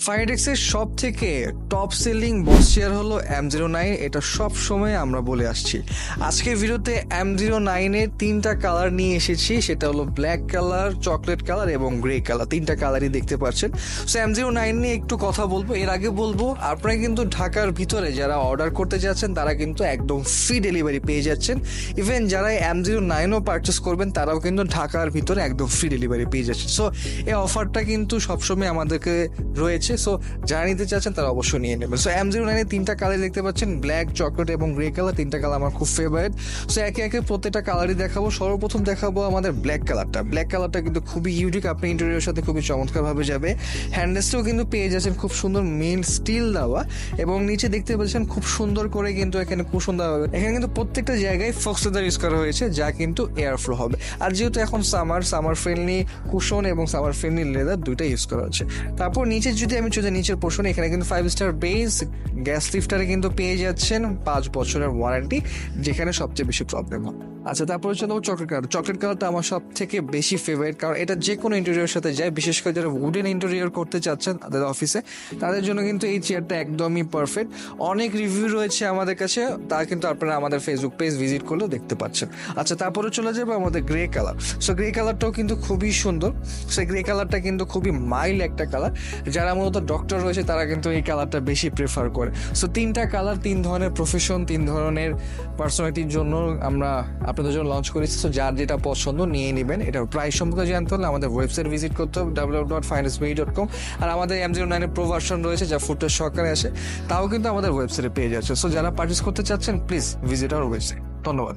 ফাইনেটেক্সের সব থেকে top selling বস chair হলো M09। এটা সব সময় আমরা বলে আসছি। আজকের ভিডিওতে M09-এর তিনটা কালার নিয়ে এসেছি, সেটা হলো ব্ল্যাক কালার, চকলেট কালার এবং গ্রে কালার। তিনটা কালারই দেখতে পাচ্ছেন। সো M09 নিয়ে একটু কথা বলবো। এর আগে বলবো, আপনারা কিন্তু ঢাকার ভিতরে যারা অর্ডার করতে যাচ্ছেন তারা কিন্তু একদম ফ্রি ডেলিভারি পেয়ে যাচ্ছেন। ইভেন যারা M09ও পারচেস করবেন তারাও কিন্তু ঢাকার ভিতরে একদম ফ্রি ডেলিভারি পেয়ে যাচ্ছেন। সো এই অফারটা কিন্তু সবসময় আমাদেরকে রয়েছে। সো যারা নিতে চাচ্ছেন তারা অবশ্যই নিয়ে নেবেন। সো M09-এর তিনটা কালার দেখতে পাচ্ছেন, ব্ল্যাক, চকলেট এবং গ্রে কালার। তিনটা কালার আমার খুব ফেভারিট। সো একে একে প্রত্যেকটা কালারই দেখাবো। সর্বপ্রথম দেখাবো আমাদের ব্ল্যাক কালারটা। ব্ল্যাক কালারটা কিন্তু খুবই ইউনিক, আপনি ইন্টেরিয়রের সাথে খুবই চমৎকারভাবে যাবে। হ্যান্ডেলসটাও কিন্তু পেয়ে যাচ্ছেন খুব সুন্দর মিল স্টিল দেওয়া, এবং নিচে দেখতে পাচ্ছেন খুব সুন্দর করে কিন্তু এখানে কুশন দেওয়া হবে। এখানে কিন্তু প্রত্যেকটা জায়গায় ফক্স লেদার ইউজ করা হয়েছে, যা কিন্তু এয়ার ফ্লো হবে। আর যেহেতু এখন সামার ফ্রেন্ডলি কুশন এবং সামার ফ্রেন্ডলি লেদার দুইটা ইউজ করা হচ্ছে। তারপর নিচে যদি আমি চলে নিচের পোর্শনে, এখানে কিন্তু 5 স্টার বেস গ্যাস লিফটারে কিন্তু পেয়ে যাচ্ছেন 5 বছরের ওয়ারেন্টি, যেখানে সবচেয়ে বেশি প্রবলেম হয়। আচ্ছা, তারপরে চলো চকলেট কালার। চকলেট কালারটা আমার সব থেকে বেশি ফেভারিট, কারণ এটা যে কোনো ইন্টেরিয়রের সাথে যায়। বিশেষ করে যারা উডেন ইন্টেরিয়র করতে চাচ্ছেন তাদের অফিসে, তাদের জন্য কিন্তু এই চেয়ারটা একদমই পারফেক্ট। অনেক রিভিউ রয়েছে আমাদের কাছে, তা কিন্তু আপনারা আমাদের ফেসবুক পেজ ভিজিট করলেও দেখতে পাচ্ছেন। আচ্ছা, তারপরে চলে যাবে আমাদের গ্রে কালার। সো গ্রে কালারটাও কিন্তু খুবই সুন্দর। সো গ্রে কালারটা কিন্তু খুবই মাইল্ড একটা কালার। যারা মূলত ডক্টর রয়েছে তারা কিন্তু এই কালারটা বেশি প্রেফার করে। সো তিনটা কালার, তিন ধরনের প্রফেশন, তিন ধরনের পার্সোনালিটির জন্য আমরা আপনাদের জন্য লঞ্চ করেছি। সো যার যেটা পছন্দ নিয়ে নেবেন। এটার প্রাইস সম্পর্কে জানতে হলে আমাদের ওয়েবসাইট ভিজিট করতে হবে www.finestbay.com। আর আমাদের M09-এর প্রো ভার্সন রয়েছে, যা ফুটেজ সহকারে আসে, তাও কিন্তু আমাদের ওয়েবসাইটে পেয়ে যাচ্ছে। সো যারা পারচেস করতে চাচ্ছেন, প্লিজ ভিজিট আওয়ার ওয়েবসাইট। ধন্যবাদ।